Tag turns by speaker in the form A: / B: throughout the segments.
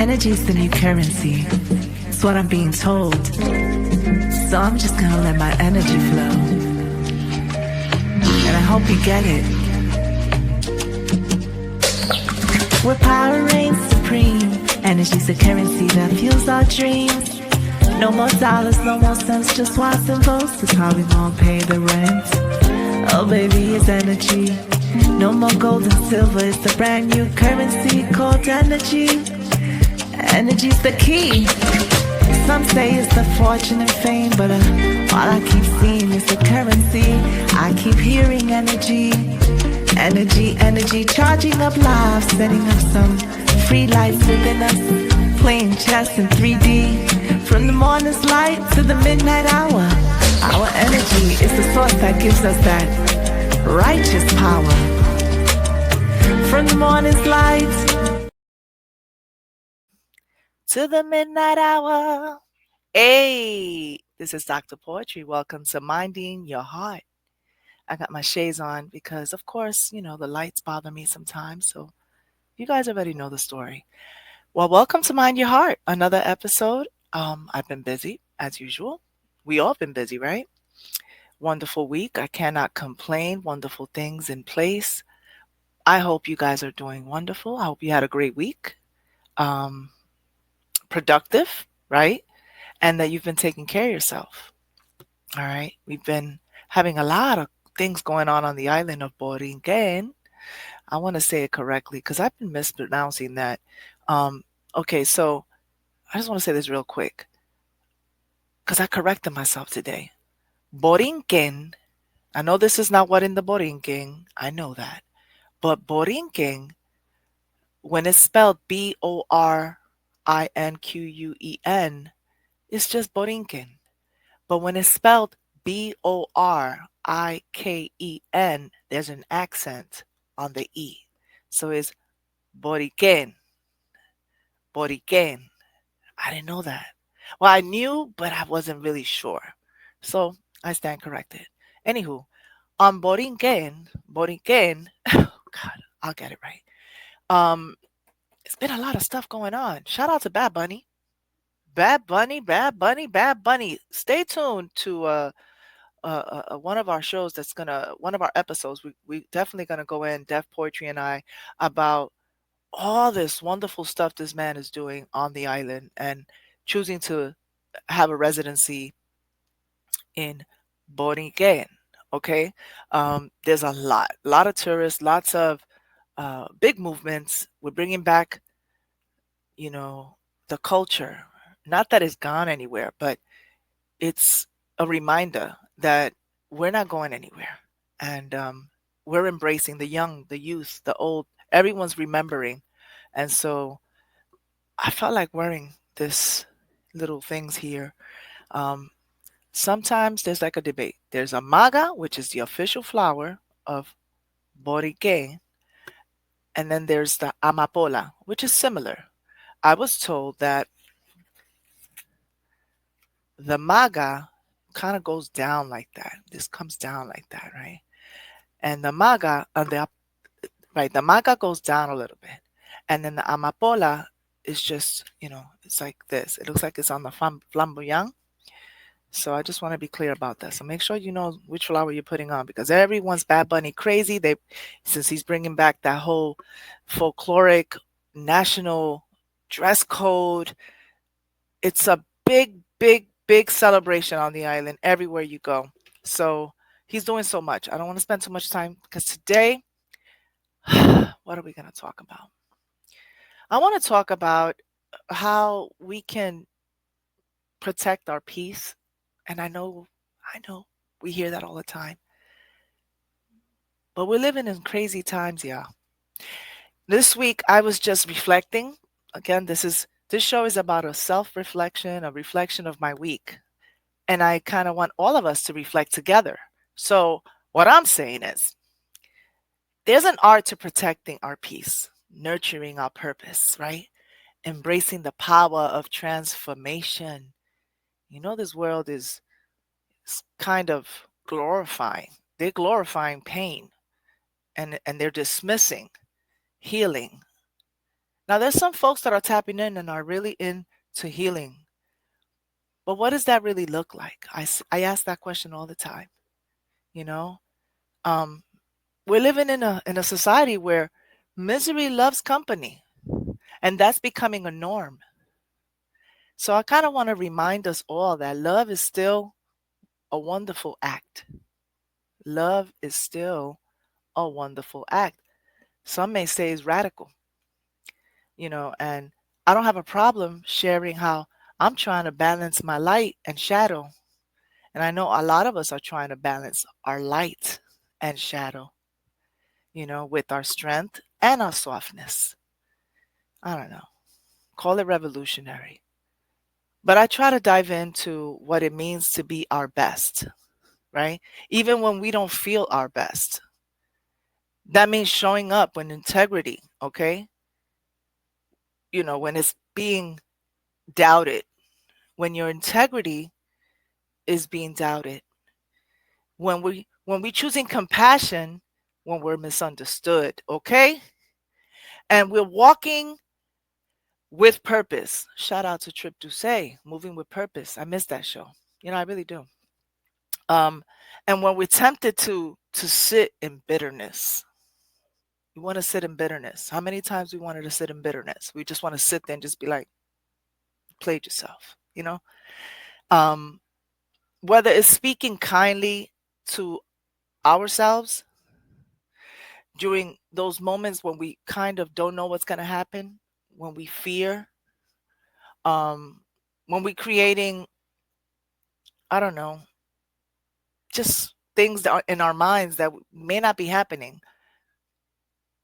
A: Energy's the new currency. It's what I'm being told. So I'm just gonna let my energy flow. And I hope you get it. Where power reigns supreme. Energy's the currency that fuels our dreams. No more dollars, no more cents, just watts and volts. That's how we gon' pay the rent. Oh baby, it's energy. No more gold and silver, it's the brand new currency called energy. Energy's the key. Some say it's the fortune and fame, but all I keep seeing is the currency. I keep hearing energy. Energy, energy, charging up lives, setting up some free lights within us, playing chess in 3D. From the morning's light to the midnight hour, our energy is the source that gives us that righteous power. From the morning's light to the midnight hour. Hey, this is Dr. Poetry. Welcome to Minding Your Heart. I got my shades on because, of course, the lights bother me sometimes. So you guys already know the story. Well, welcome to Mind Your Heart, another episode. I've been busy, as usual. We all been busy, right? Wonderful week. I cannot complain. Wonderful things in place. I hope you guys are doing wonderful. I hope you had a great week. Productive, right? And that you've been taking care of yourself. All right. We've been having a lot of things going on the island of Borinquen. I want to say it correctly because I've been mispronouncing that. Okay, so I just want to say this real quick because I corrected myself today. Borinquen. I know this is not what in the Borinquen. I know that. But Borinquen, when it's spelled Borinquen, it's just Borinquen. But when it's spelled Boriken, there's an accent on the E. So it's Boriken. Boriken. I didn't know that. Well, I knew, but I wasn't really sure. So I stand corrected. Anywho, on Borinquen, oh God, I'll get it right. It's been a lot of stuff going on. Shout out to Bad Bunny. Bad Bunny, Bad Bunny, Bad Bunny. Stay tuned to one of our shows one of our episodes. We definitely gonna go in, Def Poetry and I, about all this wonderful stuff this man is doing on the island and choosing to have a residency in Borinquen. Okay, there's a lot of tourists, lots of big movements. We're bringing back, the culture. Not that it's gone anywhere, but it's a reminder that we're not going anywhere, and we're embracing the young, the youth, the old. Everyone's remembering, and so I felt like wearing this little things here. Sometimes there's like a debate. There's a maga, which is the official flower of Borique, and then there's the amapola, which is similar. I was told that the maga kind of goes down like that. This comes down like that, right? And the maga, the maga goes down a little bit, and then the amapola is just, it's like this. It looks like it's on the flamboyant. So I just want to be clear about that. So make sure you know which flower you're putting on because everyone's Bad Bunny crazy. Since he's bringing back that whole folkloric national dress code, it's a big, big, big celebration on the island everywhere you go. So he's doing so much. I don't want to spend too much time because today, what are we going to talk about? I want to talk about how we can protect our peace. And I know we hear that all the time. But we're living in crazy times, yeah. This week I was just reflecting. Again, this show is about a self-reflection, a reflection of my week. And I kind of want all of us to reflect together. So what I'm saying is there's an art to protecting our peace, nurturing our purpose, right? Embracing the power of transformation. This world is kind of glorifying. They're glorifying pain and they're dismissing healing. Now, there's some folks that are tapping in and are really into healing. But what does that really look like? I ask that question all the time. You know, um, we're living in a society where misery loves company, and that's becoming a norm. So I kind of want to remind us all that love is still a wonderful act. Love is still a wonderful act. Some may say it's radical, and I don't have a problem sharing how I'm trying to balance my light and shadow. And I know a lot of us are trying to balance our light and shadow, with our strength and our softness. I don't know. Call it revolutionary. But I try to dive into what it means to be our best, right? Even when we don't feel our best. That means showing up with integrity, okay? When it's being doubted, when your integrity is being doubted, when we choosing compassion when we're misunderstood, okay? And we're walking with purpose. Shout out to Trip Doucet, Moving with Purpose. I miss that show. I really do. Um, and when we're tempted to sit in bitterness, you want to sit in bitterness. How many times we wanted to sit in bitterness? We just want to sit there and just be like, played yourself. Um, whether it's speaking kindly to ourselves during those moments when we kind of don't know what's going to happen, when we fear, um, when we're creating, I don't know, just things that are in our minds that may not be happening,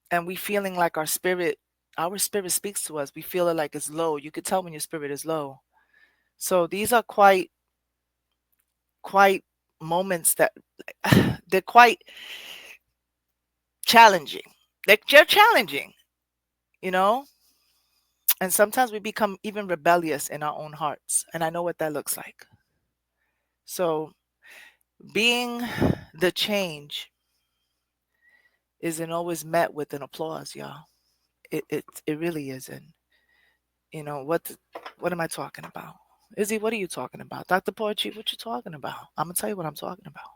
A: and we feeling like our spirit speaks to us. We feel it like it's low. You could tell when your spirit is low. So these are quite moments that they're quite challenging. They're challenging, you know and sometimes we become even rebellious in our own hearts, and I know what that looks like. So being the change isn't always met with an applause, y'all. It really isn't. What am I talking about? Izzy, what are you talking about? Dr. Poetry, what you talking about? I'm gonna tell you what I'm talking about.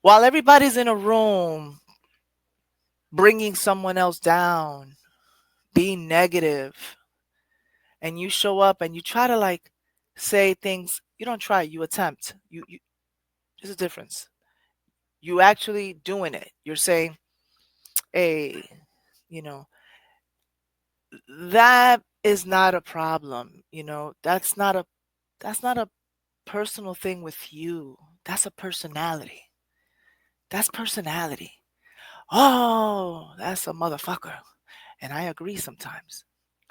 A: While everybody's in a room bringing someone else down, being negative, and you show up and you try to like say things, you don't try, you attempt. You there's a difference. You actually doing it. You're saying, hey, you know, that is not a problem. That's not a personal thing with you. That's a personality. That's personality. Oh, that's a motherfucker. And I agree sometimes.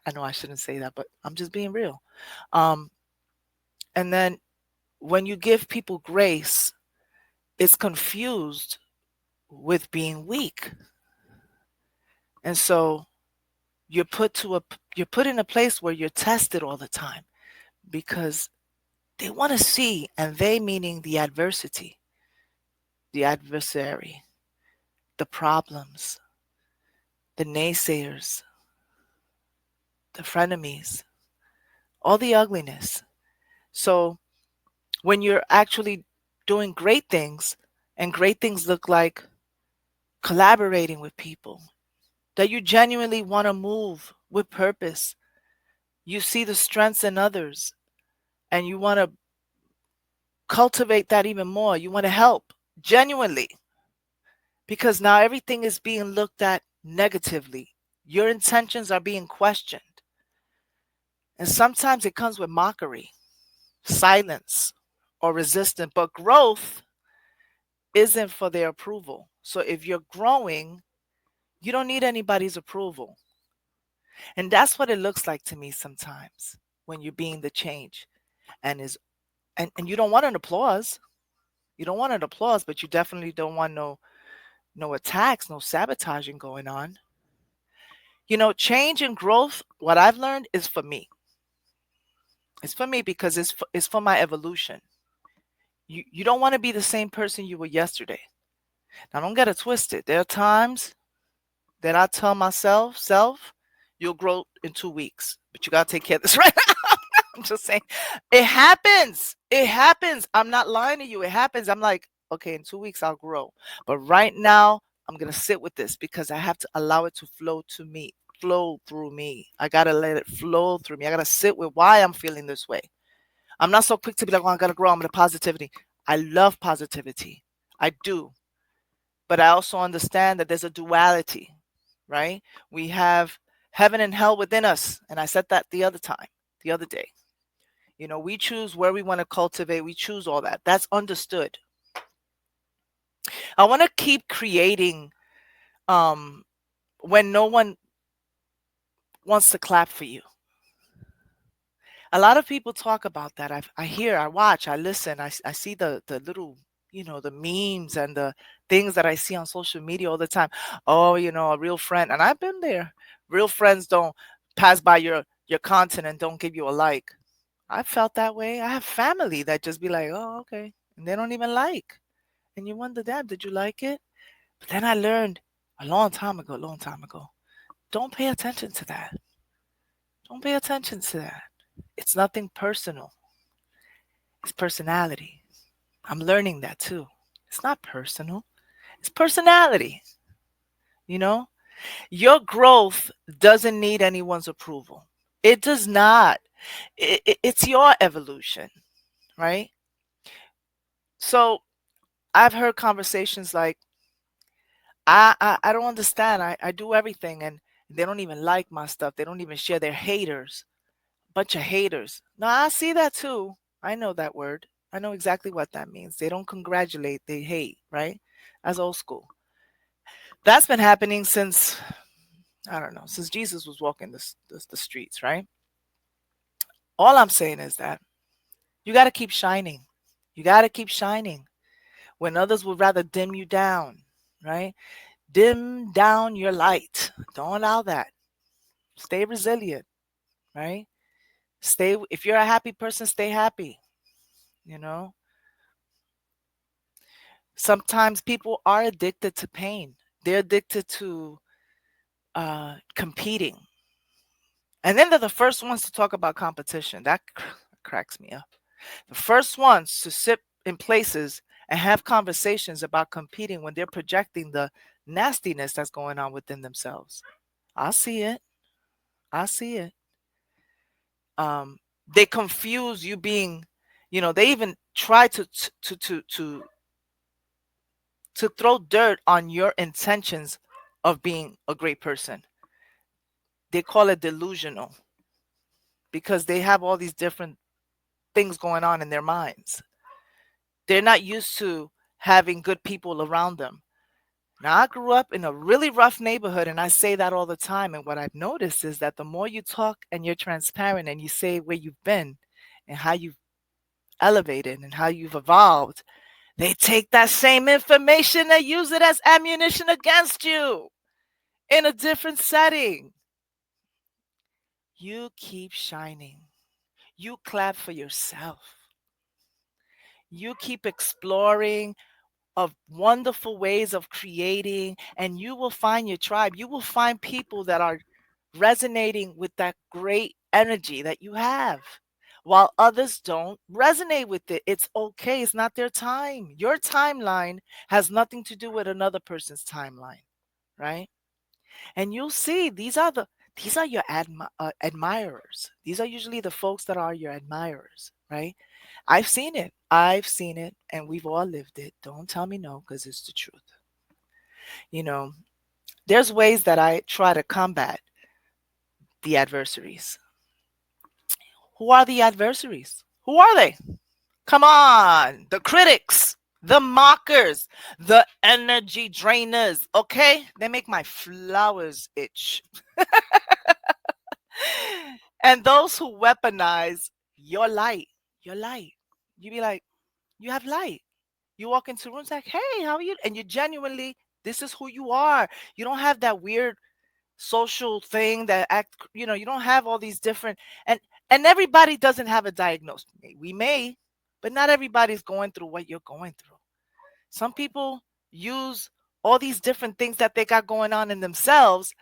A: I know I shouldn't say that, but I'm just being real. Um, and then when you give people grace, it's confused with being weak. And so you're put in a place where you're tested all the time because they want to see, and they meaning the adversity, the adversary, the problems, the naysayers, the frenemies, all the ugliness. So when you're actually doing great things, and great things look like collaborating with people, that you genuinely want to move with purpose, you see the strengths in others, and you want to cultivate that even more. You want to help genuinely, because now everything is being looked at negatively. Your intentions are being questioned. And sometimes it comes with mockery, silence, or resistance. But growth isn't for their approval. So if you're growing, you don't need anybody's approval. And that's what it looks like to me sometimes when you're being the change. And you don't want an applause. You don't want an applause, but you definitely don't want no attacks, no sabotaging going on. Change and growth, what I've learned is for me. It's for me because it's for my evolution. You don't want to be the same person you were yesterday. Now don't get it twisted. There are times that I tell myself, self, You'll grow in 2 weeks, but you gotta take care of this right now. I'm just saying, it happens. It happens. I'm not lying to you. It happens. I'm like, okay, in 2 weeks I'll grow, but right now I'm gonna sit with this because I have to allow it to flow to me, flow through me. I gotta let it flow through me. I gotta sit with why I'm feeling this way. I'm not so quick to be like, oh, I gotta grow. I'm gonna positivity. I love positivity. I do. But I also understand that there's a duality, right? We have heaven and hell within us. And I said that the other day. We choose where we want to cultivate. We choose all that. That's understood. I want to keep creating um, when no one wants to clap for you. A lot of people talk about that. I hear, I watch, I listen, I see the little, the memes and the things that I see on social media all the time. Oh, a real friend, and I've been there. Real friends don't pass by your content and don't give you a like. I felt that way. I have family that just be like, oh, okay, and they don't even like. And you wonder, damn, did you like it? But then I learned a long time ago, don't pay attention to that. Don't pay attention to that. It's nothing personal. It's personality. I'm learning that too. It's not personal. It's personality. You know, your growth doesn't need anyone's approval. It does not. It's your evolution, right? So I've heard conversations like, I don't understand. I do everything and they don't even like my stuff. They don't even share. Their haters. Bunch of haters. No, I see that too. I know that word. I know exactly what that means. They don't congratulate, they hate, right? That's old school. That's been happening since, I don't know, since Jesus was walking the streets, right? All I'm saying is that you got to keep shining. You got to keep shining when others would rather dim you down, right? Dim down your light. Don't allow that. Stay resilient, right? If you're a happy person, stay happy, you know? Sometimes people are addicted to pain. They're addicted to competing. And then they're the first ones to talk about competition. That cracks me up. The first ones to sit in places and have conversations about competing when they're projecting the nastiness that's going on within themselves. I see it. I see it. They confuse you being, they even try to throw dirt on your intentions of being a great person. They call it delusional because they have all these different things going on in their minds. They're not used to having good people around them. Now, I grew up in a really rough neighborhood, and I say that all the time. And what I've noticed is that the more you talk and you're transparent and you say where you've been and how you've elevated and how you've evolved, they take that same information and use it as ammunition against you in a different setting. You keep shining. You clap for yourself. You keep exploring of wonderful ways of creating, and you will find your tribe. You will find people that are resonating with that great energy that you have, while others don't resonate with it. It's okay. It's not their time. Your timeline has nothing to do with another person's timeline, right? And you'll see these are your admirers. These are usually the folks that are your admirers, right? I've seen it. I've seen it, and we've all lived it. Don't tell me no, because it's the truth. You know, there's ways that I try to combat the adversaries. Who are the adversaries? Who are they? Come on, the critics, the mockers, the energy drainers. Okay, they make my flowers itch. And those who weaponize your light, your light. You be like, you have light. You walk into rooms like, hey, how are you? And you genuinely, this is who you are. You don't have that weird social thing that you don't have all these different and everybody doesn't have a diagnosis. We may, but not everybody's going through what you're going through. Some people use all these different things that they got going on in themselves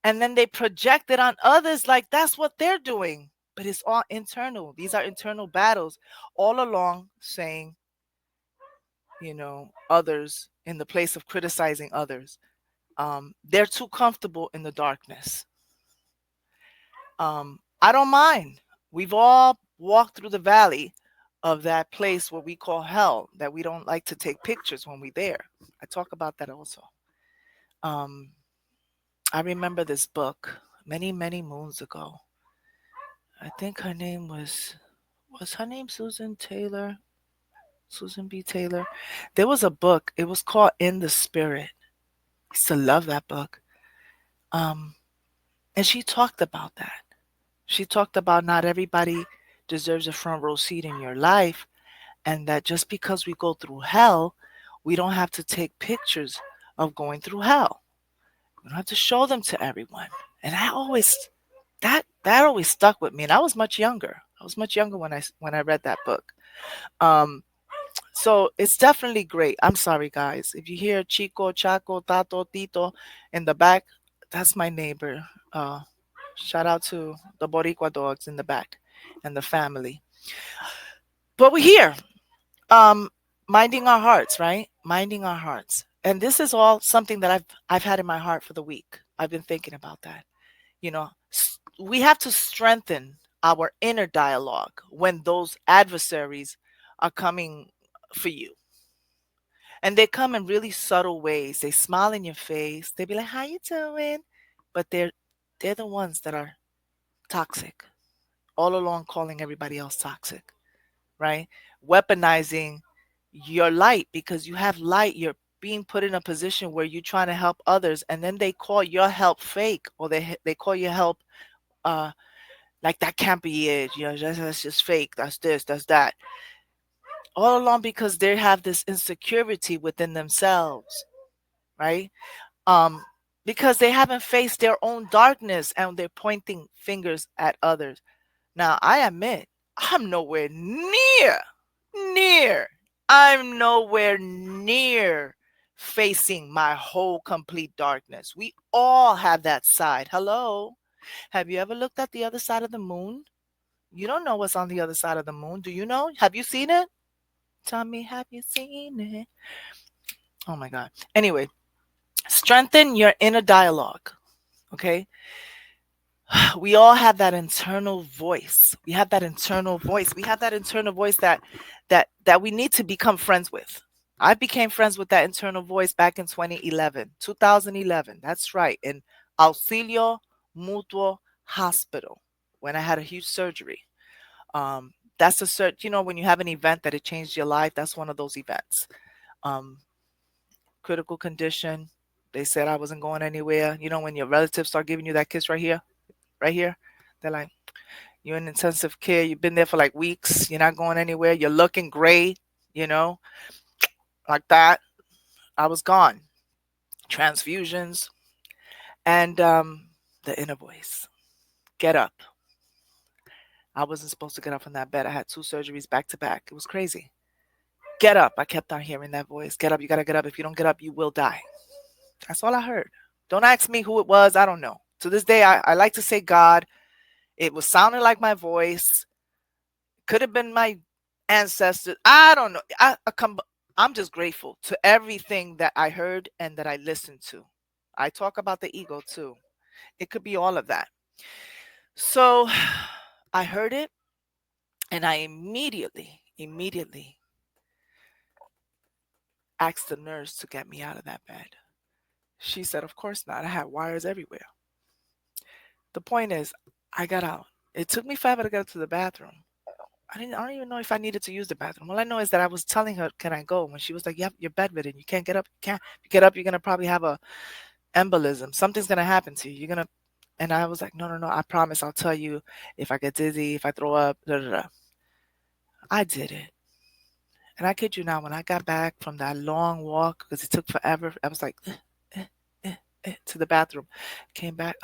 A: and then they project it on others like that's what they're doing. But it's all internal. These are internal battles all along saying, others in the place of criticizing others. They're too comfortable in the darkness. I don't mind. We've all walked through the valley of that place what we call hell, that we don't like to take pictures when we're there. I talk about that also. Um, I remember this book many, many moons ago. I think her name was her name Susan Taylor? Susan B. Taylor. There was a book. It was called In the Spirit. I used to love that book. Um, and she talked about that. She talked about not everybody deserves a front row seat in your life, and that just because we go through hell, we don't have to take pictures of going through hell. We don't have to show them to everyone. And I always that always stuck with me. And I was much younger. I was much younger when I read that book. Um, so it's definitely great. I'm sorry, guys. If you hear Chico, Chaco, Tato, Tito in the back, that's my neighbor. Shout out to the Boricua dogs in the back and the family. But we're here, um, minding our hearts, right? Minding our hearts. And this is all something that I've had in my heart for the week. I've been thinking about that. We have to strengthen our inner dialogue when those adversaries are coming for you. And they come in really subtle ways. They smile in your face. They be like, "How you doing?" But they're the ones that are toxic, all along calling everybody else toxic, right? Weaponizing your light because you have light. You're being put in a position where you're trying to help others, and then they call your help fake, or they call your help uh like that can't be it. That's just fake. That's this. That's that. All along because they have this insecurity within themselves, right? um because they haven't faced their own darkness and they're pointing fingers at others. Now I admit I'm nowhere near I'm nowhere near facing my whole complete darkness. We all have that side. Hello, have you ever looked at the other side of the moon? You don't know what's on the other side of the moon. Do you know? Have you seen it? Tell me, have you seen it? Oh my god. Anyway, strengthen your inner dialogue. Okay, we all have that internal voice. We have that internal voice. We have that internal voice that we need to become friends with. I became friends with that internal voice back in 2011, 2011. That's right, in Auxilio Mutuo Hospital when I had a huge surgery. That's a cert. When you have an event that it changed your life, that's one of those events. Um, Critical condition. They said I wasn't going anywhere. When your relatives start giving you that kiss right here, they're like, you're in intensive care. You've been there for like weeks. You're not going anywhere. You're looking gray, you know, like that. I was gone. Transfusions and the inner voice. Get up. I wasn't supposed to get up from that bed. I had two surgeries back to back. It was crazy. Get up. I kept on hearing that voice. Get up. You got to get up. If you don't get up, you will die. That's all I heard. Don't ask me who it was. I don't know. To this day, I like to say God. It was sounding like my voice. Could have been my ancestors. I don't know. I'm just grateful to everything that I heard and that I listened to. I talk about the ego too. It could be all of that. So I heard it and I immediately asked the nurse to get me out of that bed. She said, "Of course not. I had wires everywhere." The point is, I got out. It took me forever to get to the bathroom. I don't even know if I needed to use the bathroom. All I know is that I was telling her, "Can I go?" When she was like, "Yep, you're bedridden. You can't get up. You can't. If you get up, you're gonna probably have a embolism. Something's gonna happen to you. You're gonna." And I was like, "No. I promise. I'll tell you if I get dizzy, if I throw up." Da, da, da. I did it, and I kid you not. When I got back from that long walk, because it took forever, I was like, to the bathroom. Came back.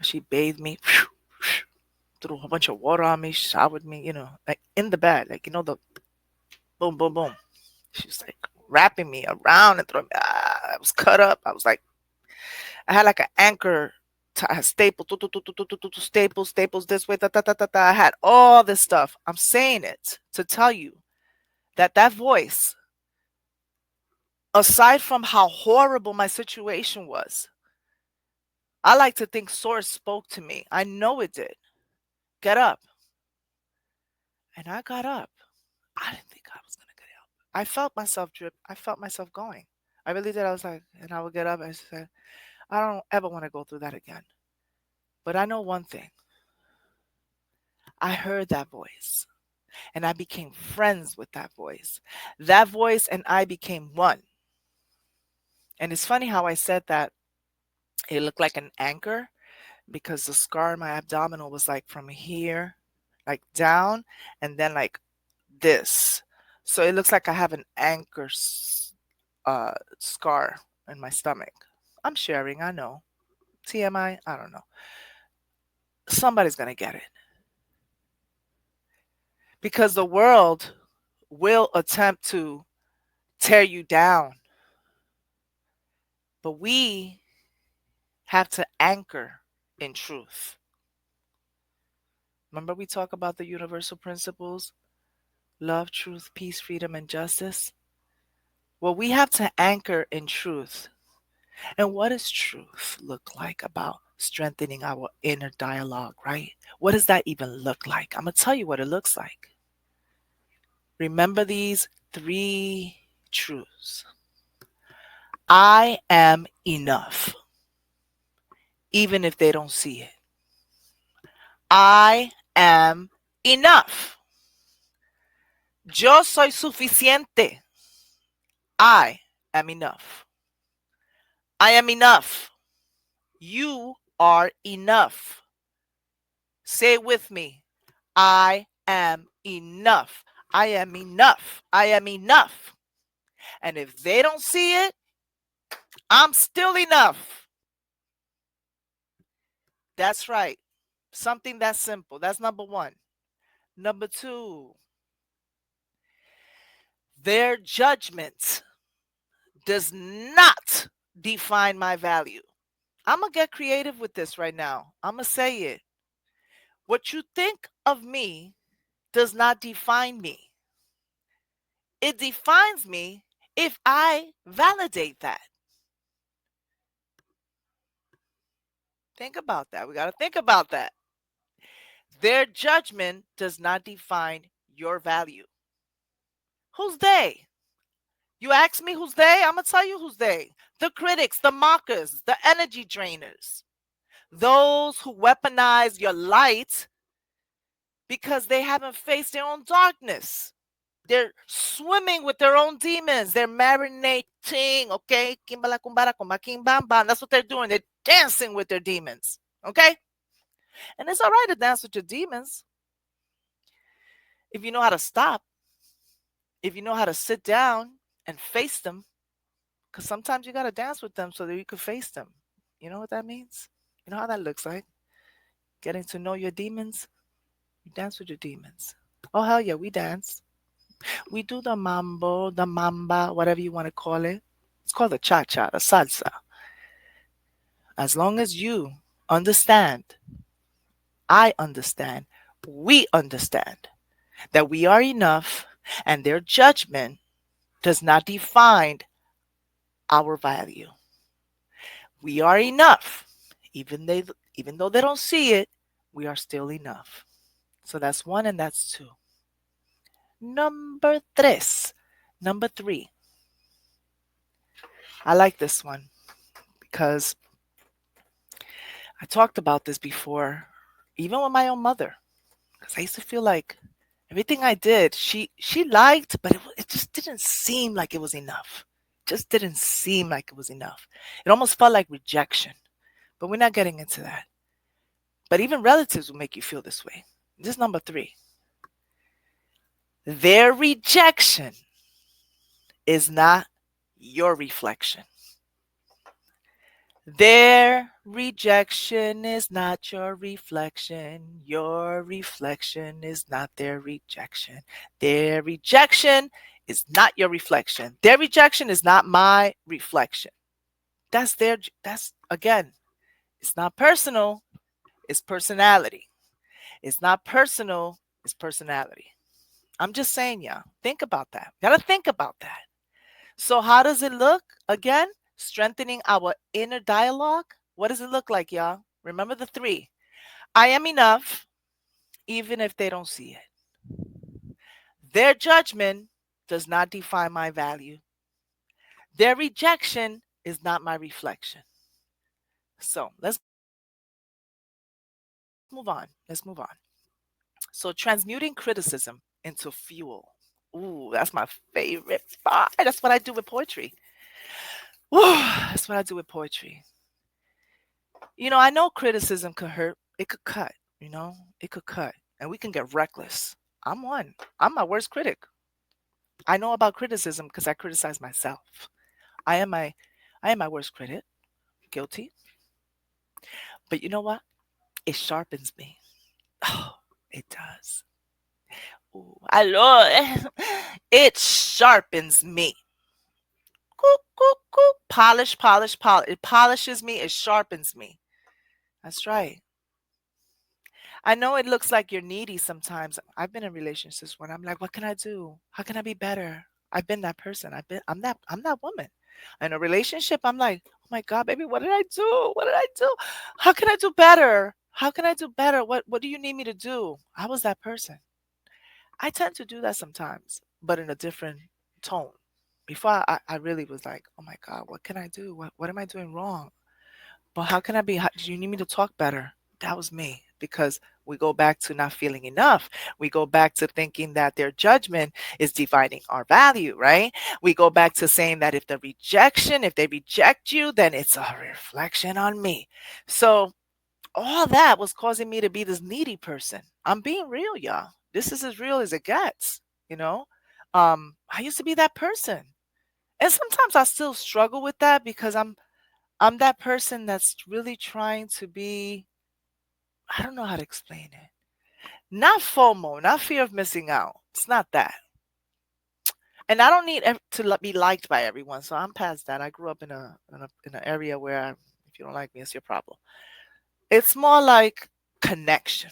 A: She bathed me. Threw a whole bunch of water on me, showered me, like in the bed, like the boom, boom. She was like wrapping me around and throwing me. I was cut up. I was like, I had like an anchor staple, staples this way, I had all this stuff. I'm saying it to tell you that that voice, aside from how horrible my situation was, I like to think Source spoke to me. I know it did. Get up. And I got up. I didn't think I was going to get up. I felt myself drip. I felt myself going. I really did. I was like, and I would get up and said, I don't ever want to go through that again. But I know one thing. I heard that voice and I became friends with that voice. That voice and I became one. And it's funny how I said that it looked like an anchor because the scar in my abdominal was like from here, like down, and then like this. So it looks like I have an anchor scar in my stomach. I'm sharing, I know. TMI, I don't know. Somebody's going to get it. Because the world will attempt to tear you down. But we have to anchor in truth. Remember we talk about the universal principles? Love, truth, peace, freedom, and justice. Well, we have to anchor in truth. And what does truth look like about strengthening our inner dialogue, right? What does that even look like? I'm going to tell you what it looks like. Remember these 3 truths. I am enough, even if they don't see it. I am enough. Yo soy suficiente. I am enough. I am enough. You are enough. Say it with me. I am enough. I am enough. I am enough. And if they don't see it, I'm still enough. That's right. Something that's simple. That's number 1. Number 2, their judgment does not define my value. I'm going to get creative with this right now. I'm going to say it. What you think of me does not define me. It defines me if I validate that. Think about that. We got to think about that. Their judgment does not define your value. Who's they? You ask me who's they? I'm going to tell you who's they. The critics, the mockers, the energy drainers. Those who weaponize your light because they haven't faced their own darkness. They're swimming with their own demons. They're marinating, okay? Kimbala kumbara kumba kimbamba. That's what they're doing. They're dancing with their demons, okay? And it's all right to dance with your demons if you know how to stop, if you know how to sit down and face them, because sometimes you got to dance with them so that you can face them. You know what that means? You know how that looks like? Getting to know your demons. You dance with your demons. Oh, hell yeah, we dance. We do the mambo, the mamba, whatever you want to call it. It's called the cha-cha, the salsa. As long as you understand, I understand, we understand that we are enough and their judgment does not define our value. We are enough. Even though they don't see it, we are still enough. So that's 1 and that's 2. Number 3. I like this one because I talked about this before, even with my own mother. Because I used to feel like everything I did, she liked, but it just didn't seem like it was enough. Just didn't seem like it was enough. It almost felt like rejection. But we're not getting into that. But even relatives will make you feel this way. This is number 3. Their rejection is not your reflection. Their rejection is not your reflection. Your reflection is not their rejection. Their rejection is not your reflection. Their rejection is not my reflection. That's again, it's not personal, it's personality. It's not personal, it's personality. I'm just saying, yeah. Think about that. Gotta think about that. So, how does it look? Again, strengthening our inner dialogue. What does it look like, y'all? Remember the three. I am enough, even if they don't see it. Their judgment does not define my value. Their rejection is not my reflection. So, let's move on. Let's move on. So, transmuting criticism into fuel. Ooh, that's my favorite part. That's what I do with poetry. Woo, that's what I do with poetry. I know criticism could hurt. It could cut, it could cut. And we can get reckless. I'm one. I'm my worst critic. I know about criticism because I criticize myself. I am my I am my worst critic. Guilty. But you know what? It sharpens me. Oh, it does. Ooh, I love it. It sharpens me. Cook, cook, cook. Polish, polish, polish. It polishes me. It sharpens me. That's right. I know it looks like you're needy sometimes. I've been in relationships when I'm like, what can I do? How can I be better? I've been that person. I'm that woman. In a relationship, I'm like, oh my God, baby, what did I do? What did I do? How can I do better? How can I do better? What do you need me to do? I was that person. I tend to do that sometimes, but in a different tone. Before I really was like, oh my God, what can I do? What am I doing wrong? But how can I be? Do you need me to talk better? That was me because we go back to not feeling enough. We go back to thinking that their judgment is defining our value, right? We go back to saying that if they reject you, then it's a reflection on me. So all that was causing me to be this needy person. I'm being real, y'all. This is as real as it gets, you know? I used to be that person. And sometimes I still struggle with that because I'm that person that's really trying to be, I don't know how to explain it. Not FOMO, not fear of missing out. It's not that. And I don't need to be liked by everyone. So I'm past that. I grew up in an area where if you don't like me, it's your problem. It's more like connection.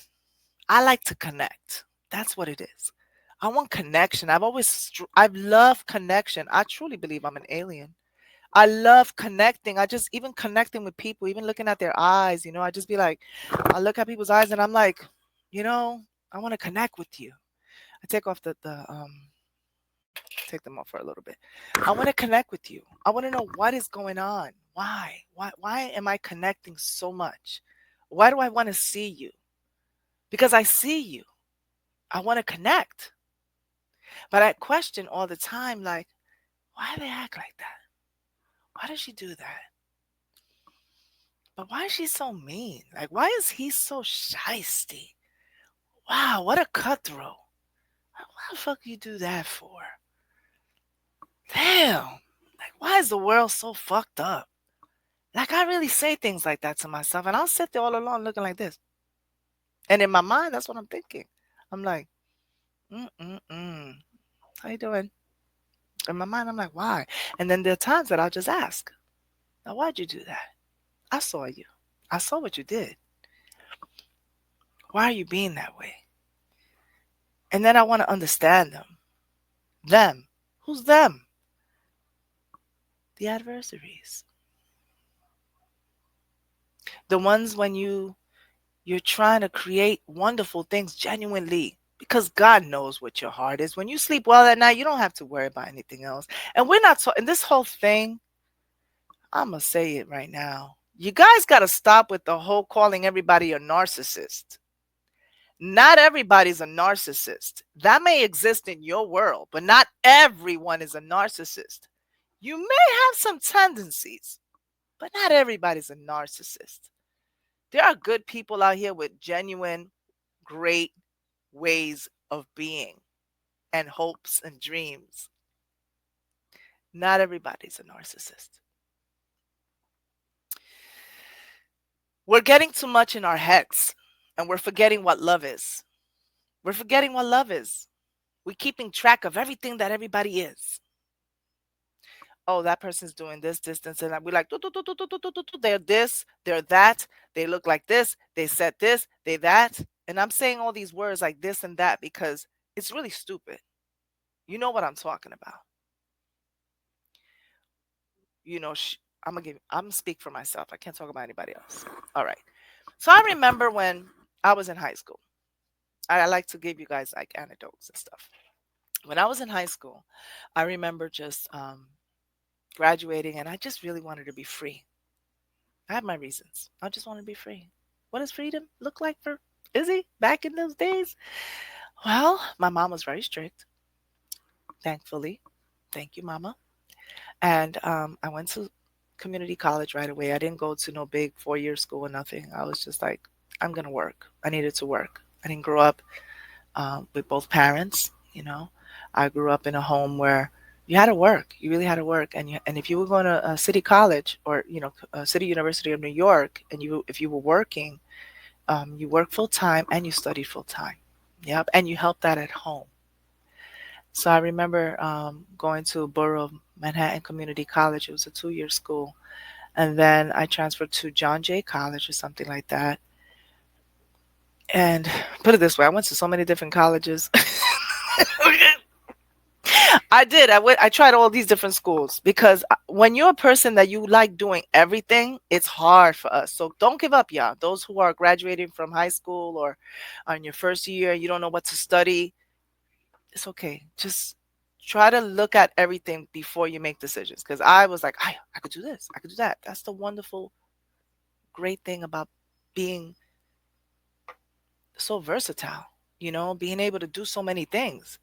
A: I like to connect. That's what it is. I want connection. I've loved connection. I truly believe I'm an alien. I love connecting. I just even connecting with people, even looking at their eyes, I just be like, I look at people's eyes and I'm like, you know, I want to connect with you. I take them off for a little bit. I want to connect with you. I want to know what is going on. Why? Why am I connecting so much? Why do I want to see you? Because I see you. I want to connect. But I question all the time, like, why do they act like that? Why does she do that? But why is she so mean? Like, why is he so shisty? Wow, what a cutthroat. Why the fuck you do that for? Damn. Like, why is the world so fucked up? Like, I really say things like that to myself, and I'll sit there all alone looking like this. And in my mind, that's what I'm thinking. I'm like, mm-mm-mm. How you doing? In my mind, I'm like, why? And then there are times that I'll just ask, now, why'd you do that? I saw you. I saw what you did. Why are you being that way? And then I want to understand them. Them. Who's them? The adversaries. The ones when you're trying to create wonderful things genuinely because God knows what your heart is. When you sleep well at night, you don't have to worry about anything else. And we're not talking this whole thing, I'm going to say it right now. You guys got to stop with the whole calling everybody a narcissist. Not everybody's a narcissist. That may exist in your world, but not everyone is a narcissist. You may have some tendencies, but not everybody's a narcissist. There are good people out here with genuine, great ways of being and hopes and dreams. Not everybody's a narcissist. We're getting too much in our heads and we're forgetting what love is. We're forgetting what love is. We're keeping track of everything that everybody is. oh, that person's doing this distance, and we're like, "Do, do, do, do, do, do, do, do, do. They're this, they're that, they look like this, they said this, they that." And I'm saying all these words like this and that because it's really stupid. You know what I'm talking about. You know, I'm gonna speak for myself. I can't talk about anybody else. All right. So I remember when I was in high school. I like to give you guys like anecdotes and stuff. When I was in high school, I remember just graduating, and I just really wanted to be free. I have my reasons. I just want to be free. What does freedom look like for Izzy back in those days? Well, my mom was very strict, thankfully. Thank you, mama. And I went to community college right away. I didn't go to no big 4 year school or nothing. I was just like, I'm going to work. I needed to work. I didn't grow up with both parents, you know. I grew up in a home where you had to work. You really had to work. And if you were going to a city college or, you know, a city university of New York, and if you were working, you worked full time and you studied full time. Yep. And you helped out at home. So I remember going to Borough of Manhattan Community College. It was a 2 year school. And then I transferred to John Jay College or something like that. And put it this way, I went to so many different colleges. I did. I tried all these different schools because when you're a person that you like doing everything, it's hard for us. So don't give up, y'all. Those who are graduating from high school or on your first year, you don't know what to study, it's okay. Just try to look at everything before you make decisions. Because I was like, I could do this, I could do that. That's the wonderful, great thing about being so versatile, you know, being able to do so many things.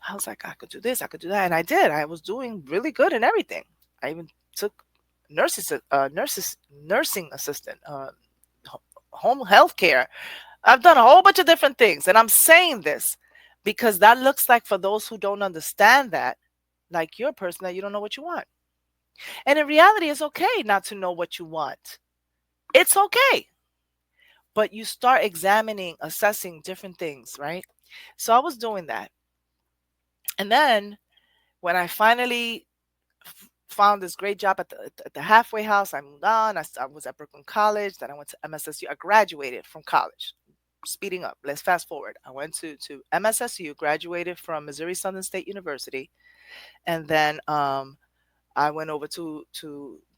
A: I was like, I could do this, I could do that. And I did. I was doing really good in everything. I even took nursing assistant, home health care. I've done a whole bunch of different things. And I'm saying this because that looks like, for those who don't understand that, like you're a person that you don't know what you want. And in reality, it's okay not to know what you want. It's okay. But you start examining, assessing different things, right? So I was doing that. And then when I finally found this great job at the halfway house, I moved on. I was at Brooklyn College. Then I went to MSSU. I graduated from college. Speeding up, let's fast forward. I went to MSSU, graduated from Missouri Southern State University, and then I went over to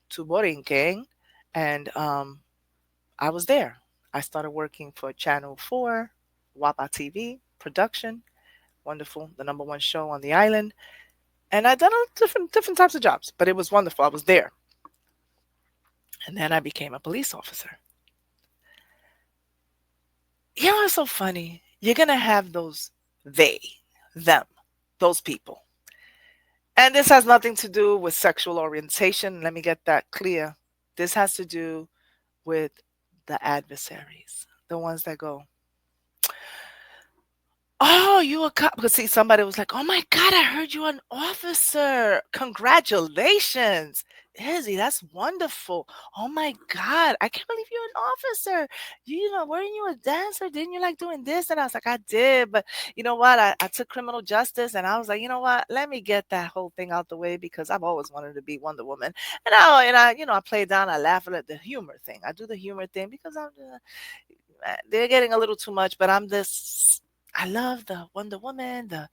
A: Borinquen, and I was there. I started working for Channel 4, WAPA TV production, wonderful, the number one show on the island. And I'd done different types of jobs, but it was wonderful. I was there. And then I became a police officer. You know what's so funny? You're gonna have those they, them, those people. And this has nothing to do with sexual orientation. Let me get that clear. This has to do with the adversaries, the ones that go, oh, you a cop? Because see, somebody was like, "Oh my God, I heard you an officer. Congratulations, Izzy. That's wonderful. Oh my God, I can't believe you're an officer. You know, weren't you a dancer? Didn't you like doing this?" And I was like, "I did, but you know what? I took criminal justice, and I was like, you know what? Let me get that whole thing out the way because I've always wanted to be Wonder Woman." And I play down. I laugh at the humor thing. I do the humor thing because they're getting a little too much, but I'm this. I love the Wonder Woman, the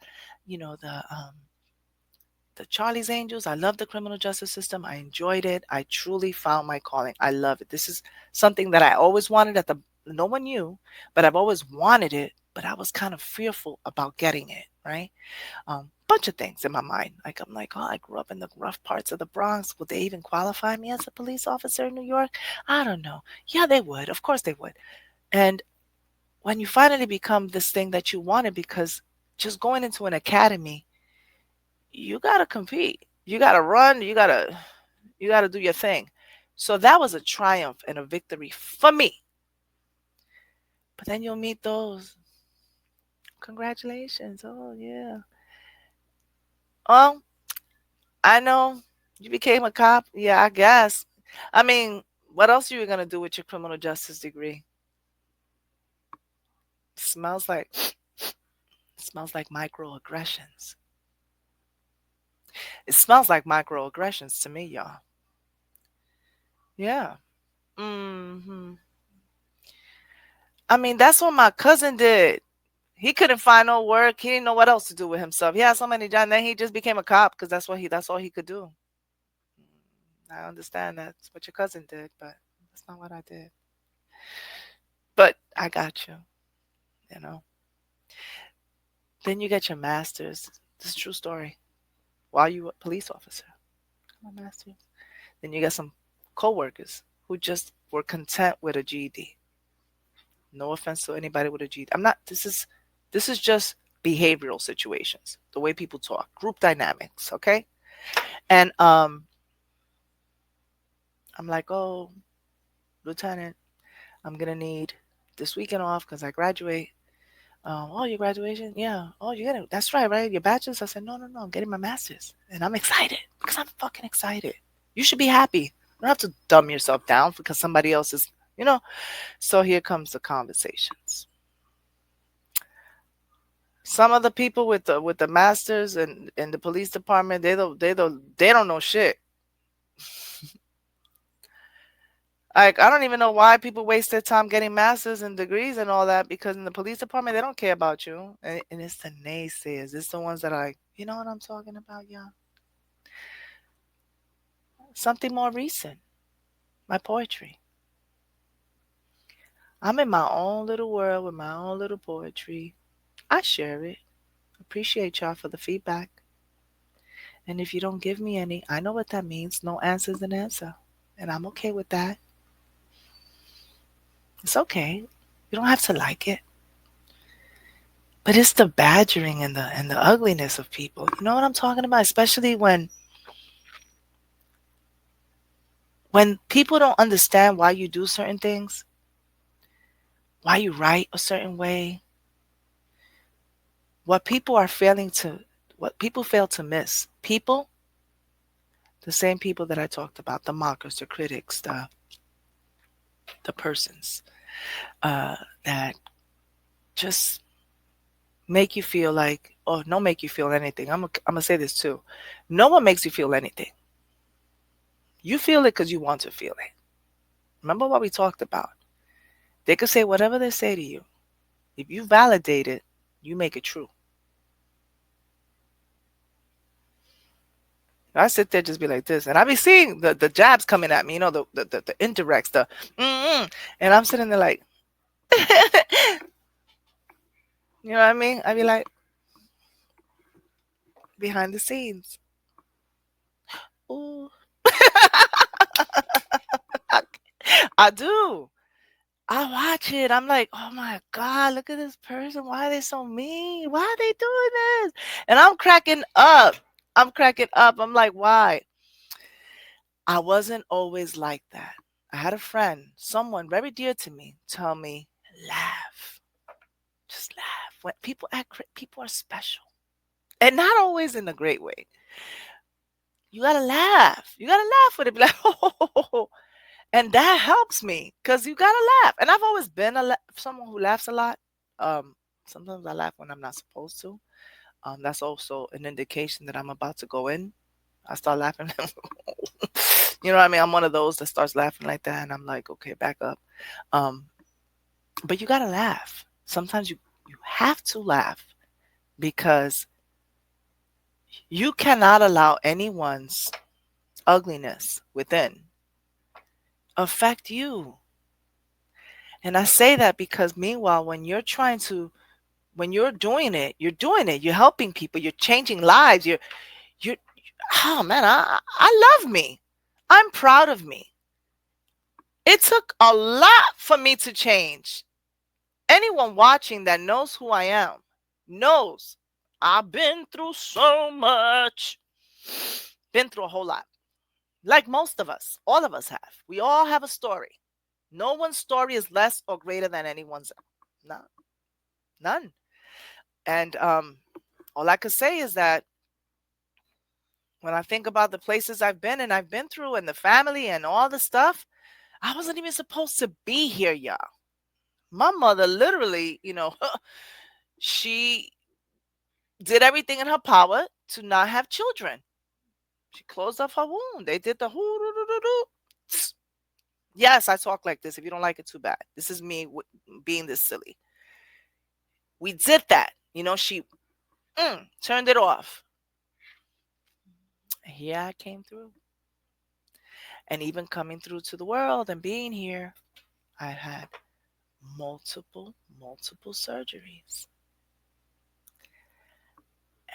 A: Charlie's Angels. I love the criminal justice system. I enjoyed it. I truly found my calling. I love it. This is something that I always wanted no one knew, but I've always wanted it, but I was kind of fearful about getting it, right? Bunch of things in my mind. Like I'm like, oh, I grew up in the rough parts of the Bronx. Would they even qualify me as a police officer in New York? I don't know. Yeah, they would. Of course they would. And when you finally become this thing that you wanted, because just going into an academy, you gotta compete, you gotta run, you gotta do your thing. So that was a triumph and a victory for me. But then you'll meet those. Congratulations. Oh yeah. Well, I know you became a cop. Yeah, I guess. I mean, what else are you gonna do with your criminal justice degree? Smells like smells like microaggressions. It smells like microaggressions to me, y'all. Yeah. Hmm. I mean, that's what my cousin did. He couldn't find no work. He didn't know what else to do with himself. He had so many jobs. And then he just became a cop because that's all he could do. I understand that's what your cousin did, but that's not what I did. But I got you, you know. Then you get your master's. This is a true story. While you were a police officer, my master's. Then you get some coworkers who just were content with a GED. No offense to anybody with a GED. I'm not. This is just behavioral situations. The way people talk, group dynamics. Okay. And I'm like, oh, Lieutenant, I'm gonna need this weekend off because I graduate. Oh, your graduation? Yeah. Oh, you getting? That's right? Your bachelor's? I said, no, no, no. I'm getting my master's, and I'm excited because I'm fucking excited. You should be happy. You don't have to dumb yourself down because somebody else is, you know. So here comes the conversations. Some of the people with the masters and in the police department, they don't know shit. Like, I don't even know why people waste their time getting masters and degrees and all that because in the police department they don't care about you. And it's the naysayers. It's the ones that are like, you know what I'm talking about, yeah. Something more recent. My poetry. I'm in my own little world with my own little poetry. I share it. Appreciate y'all for the feedback. And if you don't give me any, I know what that means. No answer is an answer. And I'm okay with that. It's okay. You don't have to like it. But it's the badgering and the ugliness of people. You know what I'm talking about? Especially when people don't understand why you do certain things, why you write a certain way, what people are failing to what people fail to miss. People, the same people that I talked about, the mockers, the critics, the persons uh, that just make you feel like, oh, no, make you feel anything. I'm gonna say this too. No one makes you feel anything. You feel it because you want to feel it. Remember what we talked about. They could say whatever they say to you. If you validate it, you make it true. I sit there just be like this, and I be seeing the jabs coming at me, the indirects, and I'm sitting there like, you know what I mean? I be like behind the scenes. Ooh, I, I do. I watch it. I'm like, oh my God, look at this person. Why are they so mean? Why are they doing this? And I'm cracking up. I'm cracking up. I'm like, why? I wasn't always like that. I had a friend, someone very dear to me, tell me, laugh. Just laugh. When people act, people are special. And not always in a great way. You gotta laugh. You gotta laugh with it. Be like, oh, and that helps me because you gotta laugh. And I've always been someone who laughs a lot. Um, Sometimes I laugh when I'm not supposed to. That's also an indication that I'm about to go in. I start laughing. You know what I mean? I'm one of those that starts laughing like that, and I'm like, okay, back up. Um, but you gotta laugh. Sometimes you have to laugh because you cannot allow anyone's ugliness within affect you. And I say that because meanwhile, when you're doing it, you're doing it. You're helping people. You're changing lives. You're. Oh man, I love me. I'm proud of me. It took a lot for me to change. Anyone watching that knows who I am knows I've been through so much. Been through a whole lot. Like most of us, all of us have. We all have a story. No one's story is less or greater than anyone's. None. None. And all I could say is that when I think about the places I've been and I've been through and the family and all the stuff, I wasn't even supposed to be here, y'all. My mother literally, she did everything in her power to not have children. She closed up her wound. They did the hoo. Yes, I talk like this. If you don't like it, too bad. This is me being this silly. We did that. She turned it off. Here I came through. And even coming through to the world and being here, I had multiple surgeries.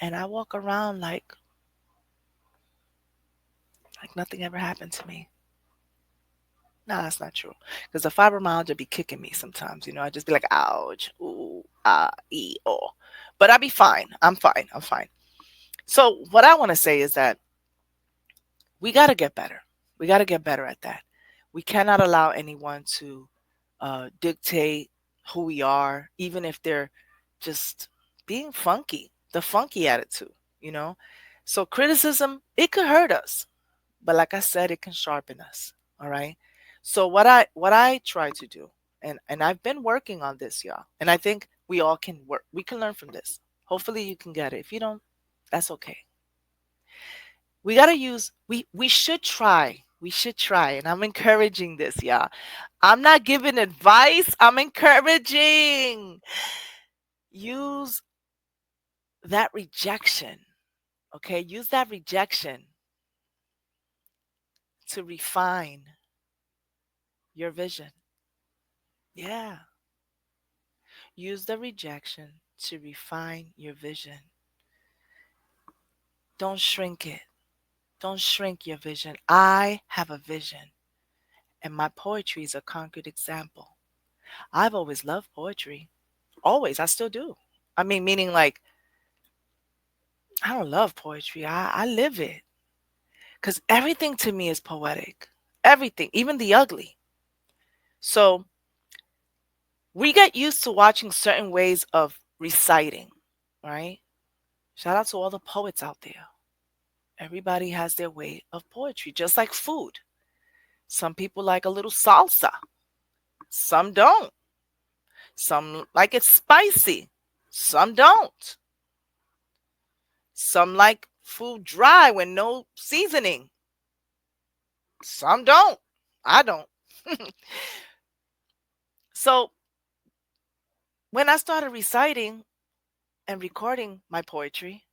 A: And I walk around like nothing ever happened to me. No, that's not true. Because the fibromyalgia be kicking me sometimes. I just be like, ouch, ooh, ah, oh. But I be fine. I'm fine. I'm fine. So what I want to say is that we got to get better. We got to get better at that. We cannot allow anyone to dictate who we are, even if they're just being funky, the funky attitude, you know? So criticism, it could hurt us, but like I said, it can sharpen us. All right. So what I try to do, and I've been working on this, y'all, and I think we all can work. We can learn from this. Hopefully you can get it. If you don't, that's okay. We got to use we should try. We should try, and I'm encouraging this, y'all. I'm not giving advice. I'm encouraging. Use that rejection. Okay? Use that rejection to refine your vision. Yeah. Use the rejection to refine your vision. Don't shrink it. Don't shrink your vision. I have a vision, and my poetry is a concrete example. I've always loved poetry. Always. I still do. I mean, meaning like, I don't love poetry. I live it. Because everything to me is poetic. Everything, even the ugly. So we get used to watching certain ways of reciting, right? Shout out to all the poets out there. Everybody has their way of poetry, just like food. Some people like a little salsa, some don't. Some like it spicy, some don't. Some like food dry with no seasoning, some don't. I don't. So when I started reciting and recording my poetry,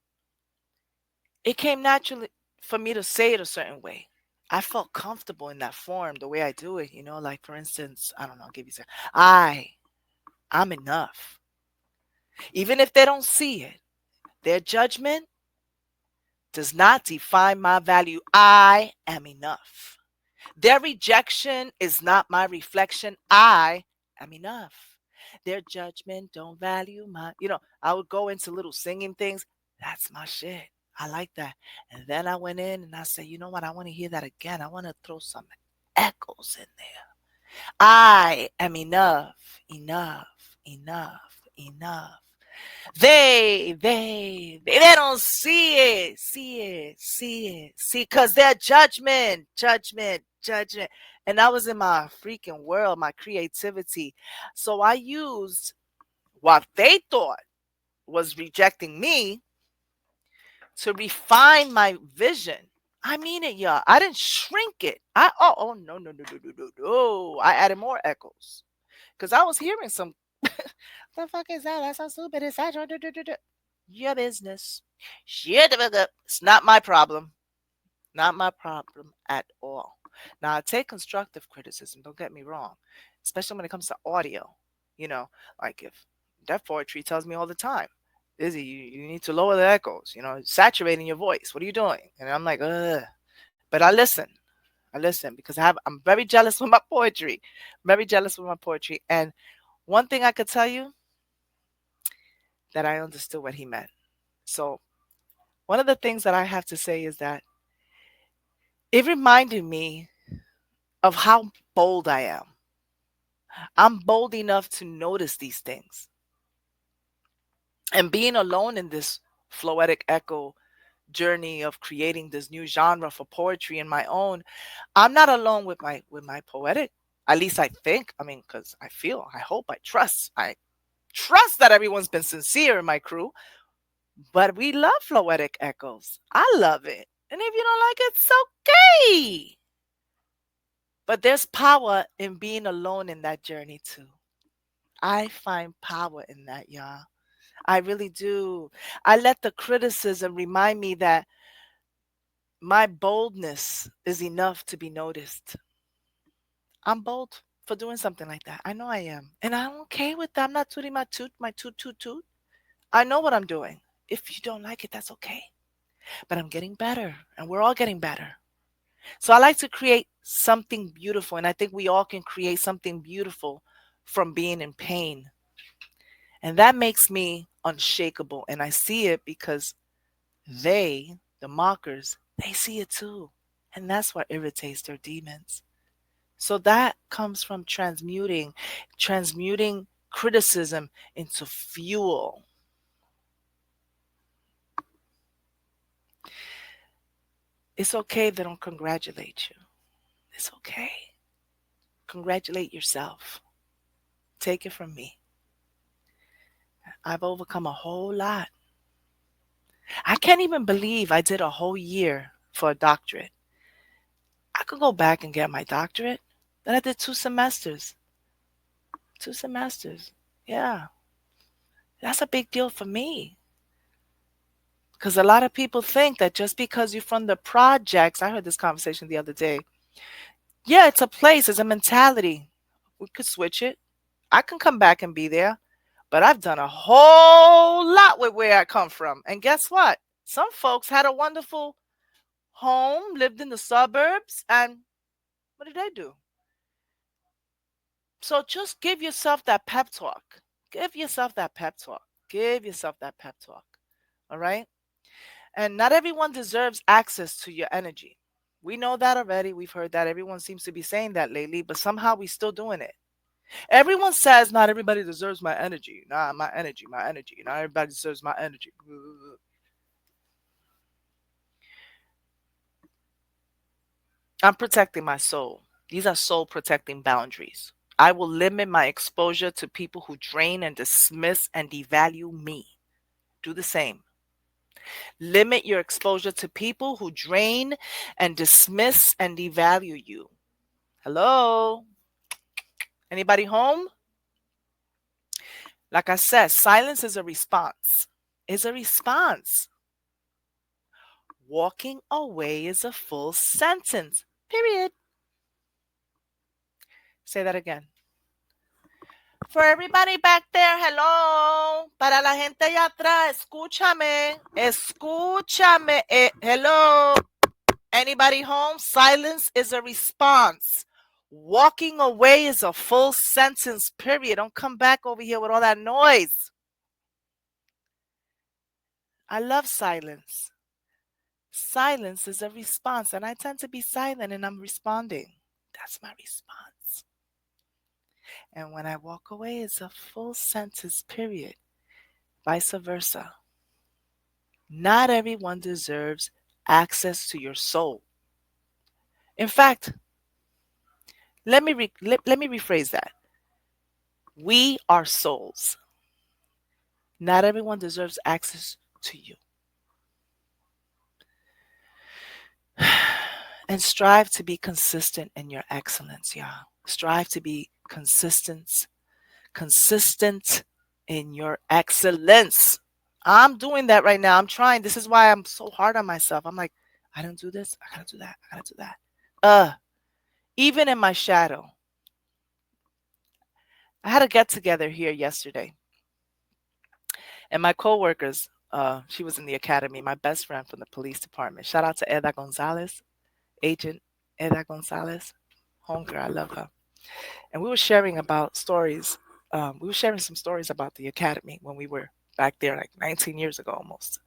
A: it came naturally for me to say it a certain way. I felt comfortable in that form, the way I do it, like for instance, I don't know, I'll give you some. I'm enough. Even if they don't see it, their judgment does not define my value. I am enough. Their rejection is not my reflection. I am enough. Their judgment don't value I would go into little singing things. That's my shit. I like that. And then I went in and I said, you know what? I want to hear that again. I want to throw some echoes in there. I am enough, enough, enough, enough. They don't see it, because their judgment. And I was in my freaking world, my creativity. So I used what they thought was rejecting me to refine my vision. I mean it, y'all. I didn't shrink it. No. I added more echoes because I was hearing some. The fuck is that? That's so stupid. It's that. Your business. Shit. It's not my problem. Not my problem at all. Now, I take constructive criticism. Don't get me wrong, especially when it comes to audio. Like if Deaf Poetry tells me all the time, Izzy, you need to lower the echoes. Saturating your voice. What are you doing? And I'm like, ugh. But I listen. I listen because I'm very jealous with my poetry. Very jealous with my poetry. And one thing I could tell you that I understood what he meant. So one of the things that I have to say is that it reminded me of how bold I am. I'm bold enough to notice these things. And being alone in this floetic echo journey of creating this new genre for poetry in my own, I'm not alone with my poetic. At least I think. I mean, because I hope, I trust that everyone's been sincere in my crew. But we love floetic echoes. I love it. And if you don't like it, it's okay. But there's power in being alone in that journey too. I find power in that, y'all. I really do. I let the criticism remind me that my boldness is enough to be noticed. I'm bold for doing something like that. I know I am. And I'm okay with that. I'm not tooting my toot. I know what I'm doing. If you don't like it, that's okay. But I'm getting better and we're all getting better. So I like to create something beautiful. And I think we all can create something beautiful from being in pain. And that makes me unshakable. And I see it because they, the mockers, they see it too. And that's what irritates their demons. So that comes from transmuting criticism into fuel. It's okay if they don't congratulate you. It's okay. Congratulate yourself. Take it from me. I've overcome a whole lot. I can't even believe I did a whole year for a doctorate. I could go back and get my doctorate. Then I did 2 semesters. 2 semesters. Yeah. That's a big deal for me. Because a lot of people think that just because you're from the projects, I heard this conversation the other day. Yeah, it's a place, it's a mentality. We could switch it. I can come back and be there. But I've done a whole lot with where I come from. And guess what? Some folks had a wonderful home, lived in the suburbs, and what did they do? So just give yourself that pep talk. Give yourself that pep talk. Give yourself that pep talk. All right? And not everyone deserves access to your energy. We know that already. We've heard that. Everyone seems to be saying that lately, but somehow we're still doing it. Everyone says not everybody deserves my energy. Nah, my energy, my energy. Not everybody deserves my energy. I'm protecting my soul. These are soul protecting boundaries. I will limit my exposure to people who drain and dismiss and devalue me. Do the same. Limit your exposure to people who drain and dismiss and devalue you. Hello? Anybody home? Like I said, silence is a response. Is a response. Walking away is a full sentence. Period. Say that again. For everybody back there, hello. Para la gente allá atrás, escúchame. Escúchame. Hello. Anybody home? Silence is a response. Walking away is a full sentence, period. Don't come back over here with all that noise. I love silence. Silence is a response, and I tend to be silent and I'm responding. That's my response. And when I walk away, it's a full sentence, period. Vice versa. Not everyone deserves access to your soul. In fact, let me rephrase that. We are souls. Not everyone deserves access to you. And strive to be consistent in your excellence, y'all. Strive to be consistent in your excellence. I'm doing that right now. I'm trying. This is why I'm so hard on myself. I'm like, I don't do this. I gotta do that. I gotta do that. Even in my shadow. I had a get together here yesterday. And my coworkers, she was in the academy, my best friend from the police department. Shout out to Eda Gonzalez, Agent Eda Gonzalez. Homegirl, I love her. And we were sharing about stories. We were sharing some stories about the academy when we were back there like 19 years ago almost.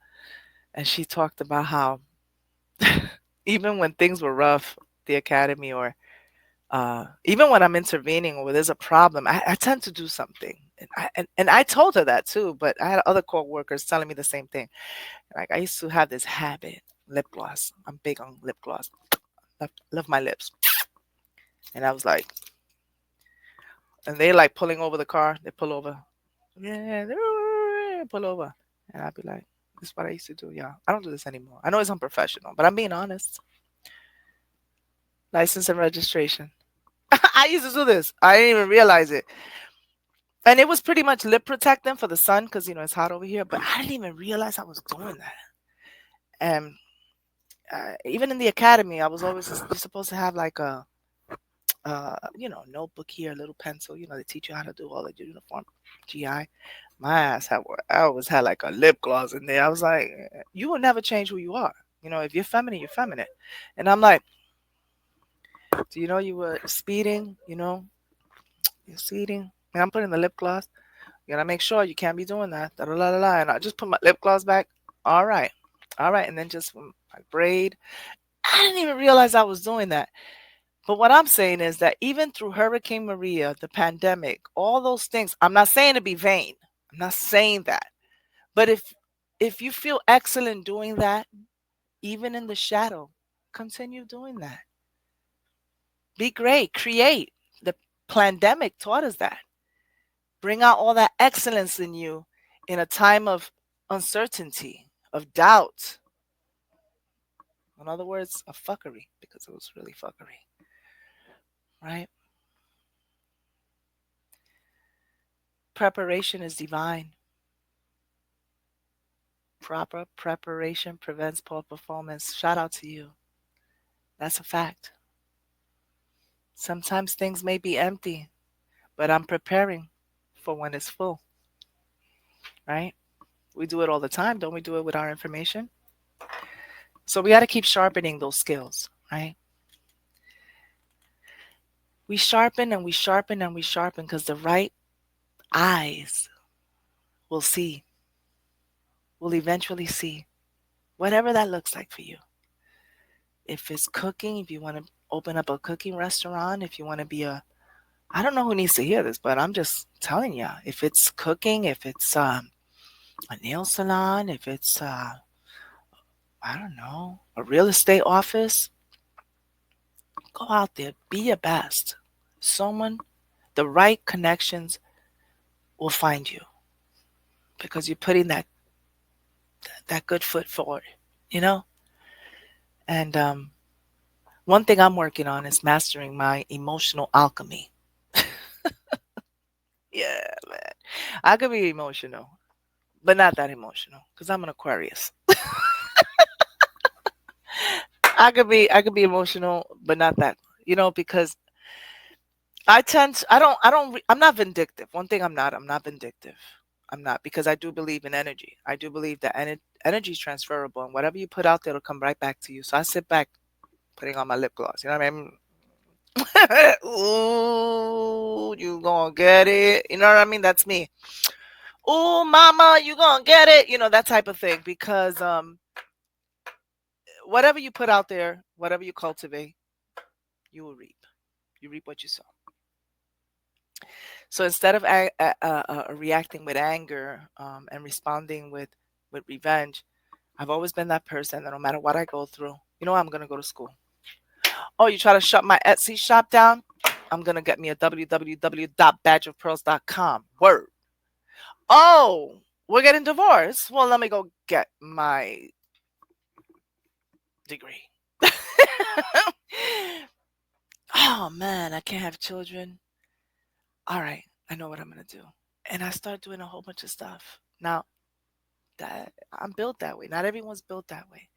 A: And she talked about how even when things were rough, the academy, or even when I'm intervening or there's a problem, I tend to do something. And I told her that too, but I had other co-workers telling me the same thing. Like I used to have this habit, lip gloss. I'm big on lip gloss. Love my lips. And I was like, and they like pulling over the car. They pull over. Yeah, pull over. And I'd be like, This is what I used to do. Yeah, I don't do this anymore. I know it's unprofessional, but I'm being honest. License and registration. I used to do this. I didn't even realize it. And it was pretty much lip protecting for the sun because, it's hot over here. But I didn't even realize I was doing that. And even in the academy, I was always you're supposed to have like a, notebook here, a little pencil. They teach you how to do all the uniform GI. My ass I always had like a lip gloss in there. I was like, you will never change who you are. If you're feminine, you're feminine. And I'm like, do you know you were speeding? You're speeding. And I'm putting the lip gloss. You gotta make sure you can't be doing that. Da, da, da, da, da. And I just put my lip gloss back. All right. All right. And then just my braid. I didn't even realize I was doing that. But what I'm saying is that even through Hurricane Maria, the pandemic, all those things, I'm not saying to be vain. I'm not saying that. But if you feel excellent doing that, even in the shadow, continue doing that. Be great. Create. The pandemic taught us that. Bring out all that excellence in you in a time of uncertainty, of doubt. In other words, of fuckery, because it was really fuckery. Right? Preparation is divine. Proper preparation prevents poor performance. Shout out to you. That's a fact. Sometimes things may be empty, but I'm preparing for when it's full. Right? We do it all the time. Don't we do it with our information? So we got to keep sharpening those skills, right? We sharpen and we sharpen and we sharpen because the right eyes will see, will eventually see, whatever that looks like for you. If it's cooking, if you want to open up a cooking restaurant, if you want to be I don't know who needs to hear this, but I'm just telling you, if it's cooking, if it's a nail salon, if it's, I don't know, a real estate office, go out there, be your best. Someone, the right connections will find you because you're putting that good foot forward, you know? And one thing I'm working on is mastering my emotional alchemy. Yeah, man. I could be emotional, but not that emotional because I'm an Aquarius. I could be emotional, but not that, because I'm not vindictive. One thing I'm not vindictive. I'm not because I do believe in energy. I do believe that energy is transferable and whatever you put out there will come right back to you. So I sit back putting on my lip gloss. You know what I mean? Ooh, you gonna get it. You know what I mean? That's me. Ooh, mama, you gonna get it. That type of thing. Because whatever you put out there, whatever you cultivate, you will reap. You reap what you sow. So instead of reacting with anger and responding with revenge, I've always been that person that no matter what I go through, I'm gonna go to school. Oh, you try to shut my Etsy shop down? I'm gonna get me a www.badgeofpearls.com. Word. Oh, we're getting divorced. Well, let me go get my degree. Oh man, I can't have children. All right, I know what I'm gonna do. And I start doing a whole bunch of stuff. Now that I'm built that way. Not everyone's built that way.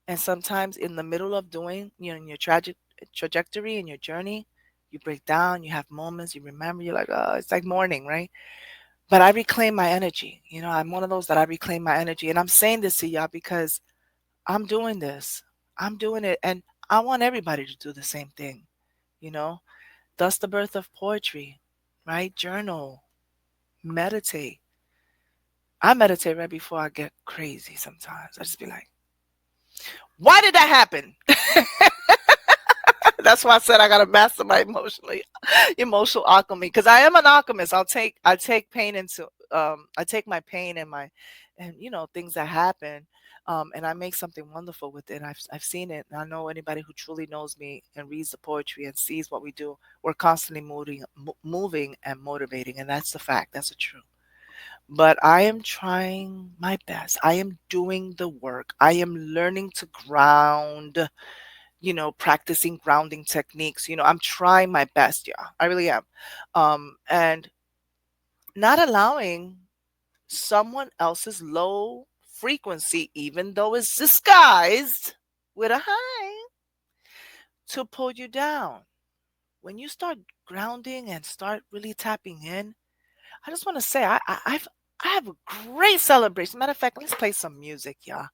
A: And sometimes in the middle of doing, in your tragic trajectory in your journey, you break down, you have moments, you remember, you're like, oh, it's like mourning, right? But I reclaim my energy. I'm one of those that I reclaim my energy. And I'm saying this to y'all because I'm doing this. I'm doing it. And I want everybody to do the same thing. You know, Thus the birth of poetry, right? Journal, meditate. I meditate right before I get crazy sometimes. I just be like, why did that happen? That's why I said I gotta master my emotional alchemy because I am an alchemist. I take pain into I take my pain and things that happen, and I make something wonderful with it. I've seen it, and I know anybody who truly knows me and reads the poetry and sees what we do. We're constantly moving and motivating, and that's the fact. That's the truth. but I am trying my best. I am doing the work. I am learning to ground, practicing grounding techniques. I'm trying my best, yeah. I really am. And not allowing someone else's low frequency, even though it's disguised with a high, to pull you down. When you start grounding and start really tapping in, I just want to say I have a great celebration. Matter of fact, let's play some music, y'all.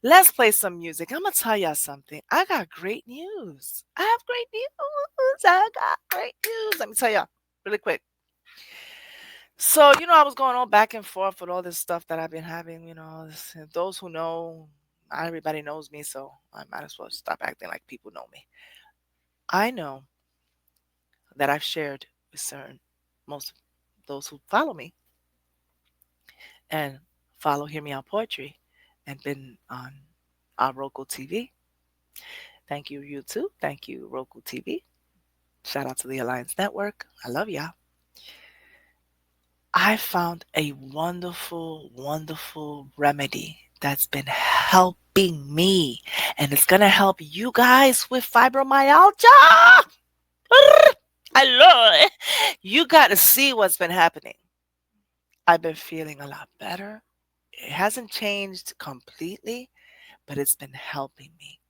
A: Let's play some music. I'm gonna tell y'all something. I got great news. I have great news. I got great news. Let me tell y'all really quick. So, I was going on back and forth with all this stuff that I've been having, those who know, not everybody knows me, so I might as well stop acting like people know me. I know that I've shared with most of those who follow me and follow Hear Me Out Poetry and been on our Roku TV. Thank you, YouTube. Thank you, Roku TV. Shout out to the Alliance Network. I love y'all. I found a wonderful, wonderful remedy that's been helping me, and it's going to help you guys with fibromyalgia. I love it. You got to see what's been happening. I've been feeling a lot better. It hasn't changed completely, but it's been helping me.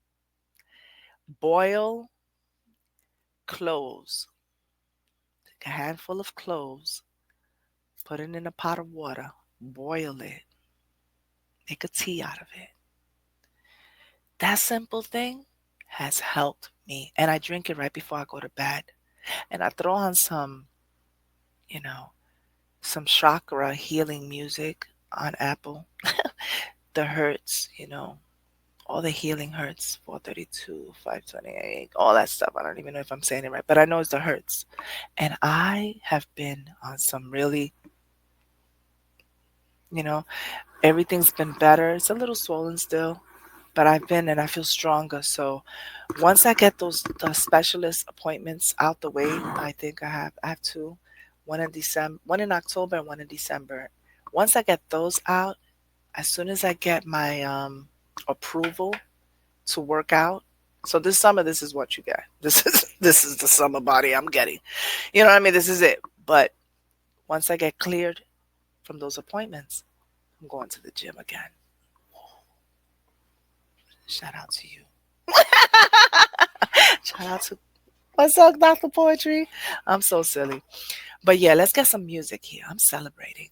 A: Boil cloves. Take a handful of cloves, put it in a pot of water, boil it, make a tea out of it. That simple thing has helped me. And I drink it right before I go to bed. And I throw on some chakra healing music on Apple. The Hertz, all the healing Hertz, 432, 528, all that stuff. I don't even know if I'm saying it right, but I know it's the Hertz. And I have been on some really, everything's been better. It's a little swollen still, but I've been and I feel stronger. So once I get the specialist appointments out the way, I think I have two. One in December, one in October, and one in December. Once I get those out, as soon as I get my approval to work out. So this summer, this is what you get. This is the summer body I'm getting. You know what I mean? This is it. But once I get cleared from those appointments, I'm going to the gym again. Shout out to you. Shout out to what's up, Dr. Poetry. I'm so silly. But yeah, let's get some music here. I'm celebrating.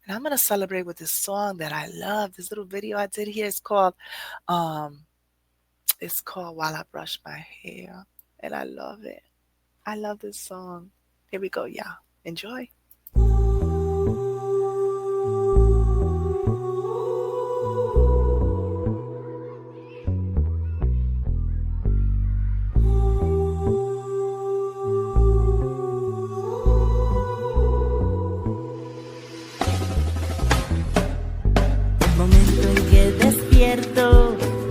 A: And I'm gonna celebrate with this song that I love. This little video I did here is called While I Brush My Hair. And I love it. I love this song. Here we go, y'all. Enjoy.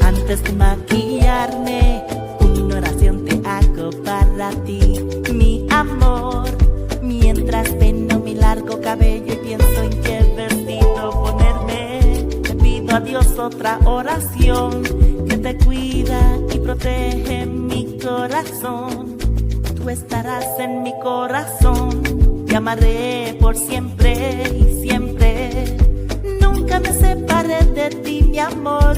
B: Antes de maquillarme, una oración te hago para ti, mi amor. Mientras peino mi largo cabello y pienso en qué vestido ponerme, te pido a Dios otra oración que te cuida y protege mi corazón. Tú estarás en mi corazón, te amaré por siempre y siempre. Nunca me separé de ti, mi amor.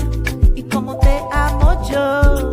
B: Y como te amo yo,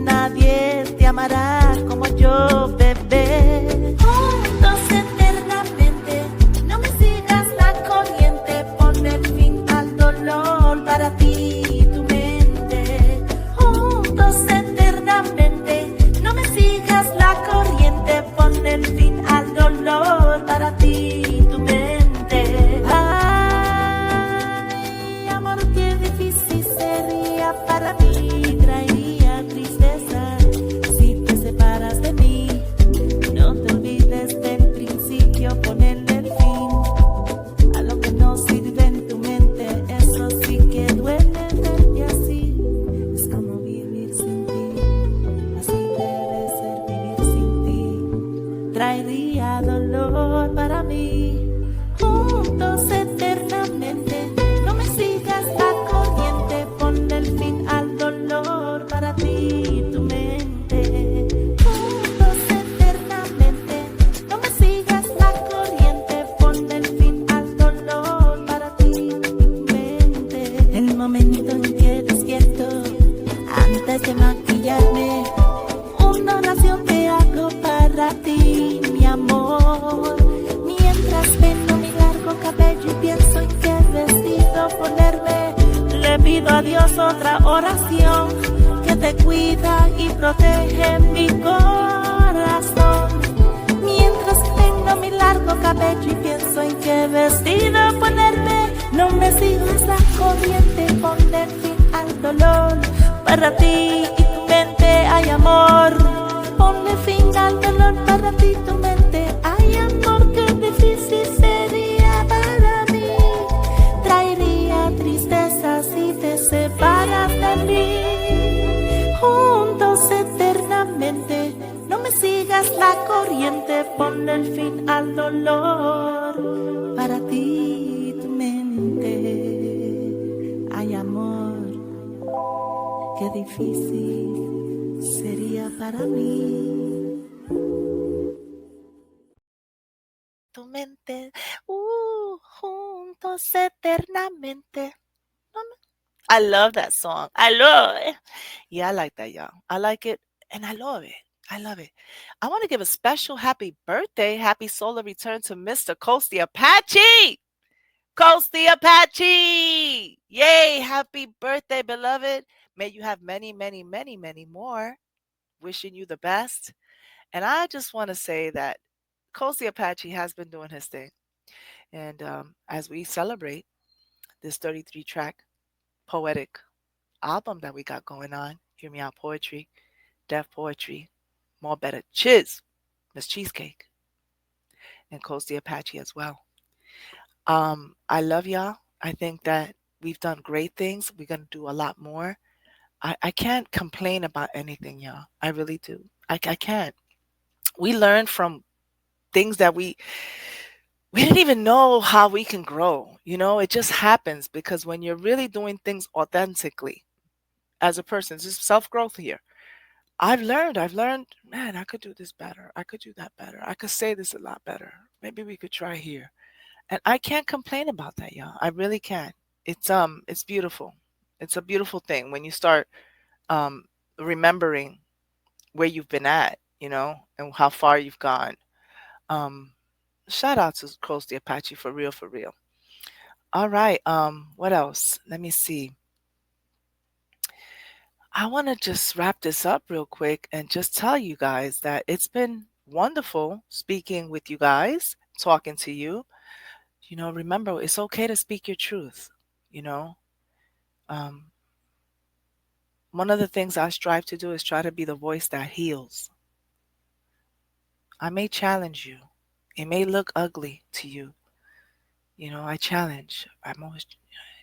B: nadie te amará como yo, bebé. Juntos eternamente, no me sigas la corriente, pon el fin al dolor para ti y tu mente. Juntos eternamente, no me sigas la corriente, pon el fin al dolor para ti y tu mente. Ay, amor, qué difícil sería para mí, traería tristeza si te separas de mí. es otra oración que te cuida y protege mi corazón. Mientras peino mi largo cabello y pienso en qué vestido ponerme, no me sigas la corriente, ponle fin al dolor. Para ti y tu mente hay amor. Ponle fin al dolor, para ti y tu mente hay amor. Qué difícil sería para mí. Traería tristeza si te separas de mí. Juntos eternamente, no me sigas la corriente. Ponle el fin al dolor. Para ti y tu mente hay amor. Qué difícil sería para mí.
A: Tu mente, juntos eternamente. I love that song. I love it. Yeah, I like that, y'all. I like it, and I love it. I love it. I want to give a special happy birthday, happy solar return to Mr. Coast the Apache. Coast the Apache. Yay, happy birthday, beloved. May you have many, many, many, many more. Wishing you the best. And I just want to say that Coast the Apache has been doing his thing. And as we celebrate this 33 track poetic album that we got going on, Hear Me Out Poetry, Deaf Poetry, More Better Chiz, Miss Cheesecake, and Coast the Apache as well. I love y'all. I think that we've done great things. We're going to do a lot more. I can't complain about anything, y'all. I really do. I can't. We learn from things that we didn't even know how we can grow. You know, it just happens because when you're really doing things authentically as a person, it's just self-growth here. I've learned, man, I could do this better. I could do that better. I could say this a lot better. Maybe we could try here. And I can't complain about that, y'all. I really can't. It's beautiful. It's a beautiful thing when you start um remembering where you've been at, and how far you've gone. Um Shout out to Coast the Apache for real, for real. All right. What else? Let me see. I want to just wrap this up real quick and just tell you guys that it's been wonderful speaking with you guys, talking to you. Remember, it's okay to speak your truth. You know, um, one of the things I strive to do is try to be the voice that heals. I may challenge you. It may look ugly to you. I challenge.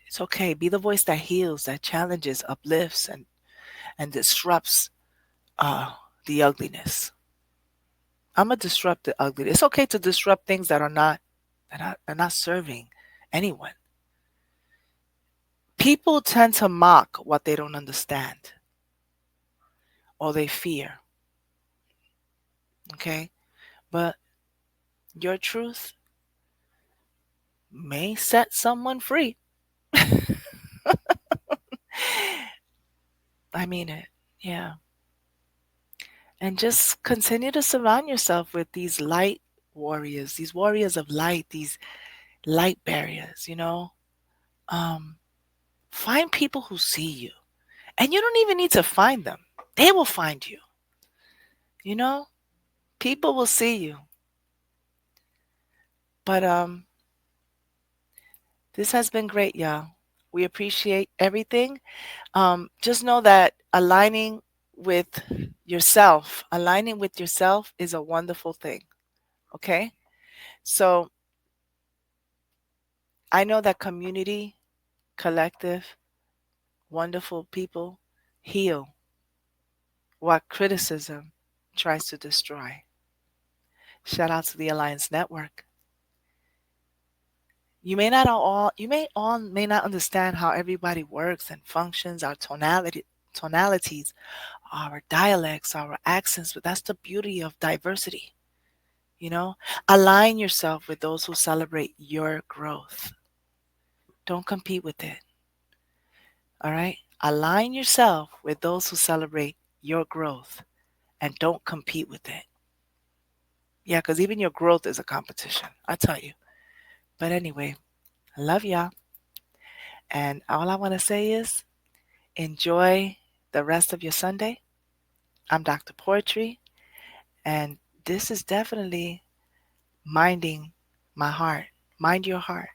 A: It's okay. Be the voice that heals, that challenges, uplifts, and disrupts uh, the ugliness. I'm gonna disrupt the ugliness. It's okay to disrupt things that are not serving anyone. People tend to mock what they don't understand or they fear. Okay, but your truth may set someone free. I mean it. Yeah. And just continue to surround yourself with these light warriors, these warriors of light, these light barriers. Um, find people who see you. And you don't even need to find them. They will find you. You know? People will see you. But this has been great, y'all. We appreciate everything. Just know that aligning with yourself is a wonderful thing. Okay? So I know that community, collective, wonderful people heal what criticism tries to destroy. Shout out to the Alliance Network. You may not understand how everybody works and functions, our tonalities, our dialects, our accents, but that's the beauty of diversity. Align yourself with those who celebrate your growth. Don't compete with it. All right? Align yourself with those who celebrate your growth and don't compete with it. Yeah, because even your growth is a competition, I tell you. But anyway, I love y'all. And all I want to say is Enjoy the rest of your Sunday. I'm Dr. Poetry, and this is definitely minding my heart. Mind your heart.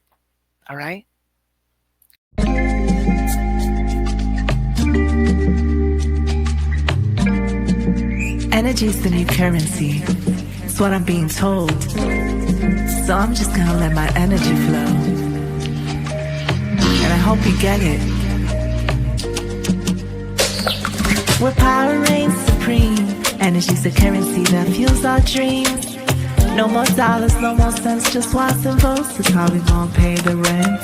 A: All right?
B: Energy is the new currency. It's what I'm being told. So I'm just gonna let my energy flow. And I hope you get it. Where power reigns supreme. Energy's the currency that fuels our dreams. No more dollars, no more cents, just watts and volts. That's how we gon' pay the rent.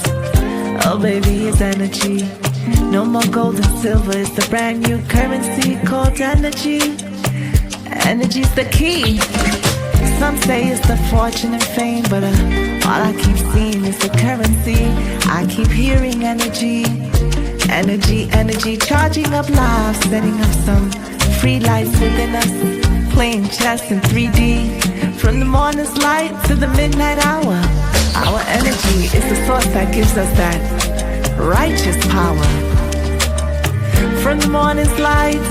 B: Oh baby, it's energy. No more gold and silver, it's the brand new currency called energy. Energy's the key. Some say it's the fortune and fame, but all I keep seeing is the currency. I keep hearing energy. Energy, energy, charging up lives, setting up some free lights within us, playing chess in 3D. From the morning's light to the midnight hour, our energy is the source that gives us that righteous power. From the morning's light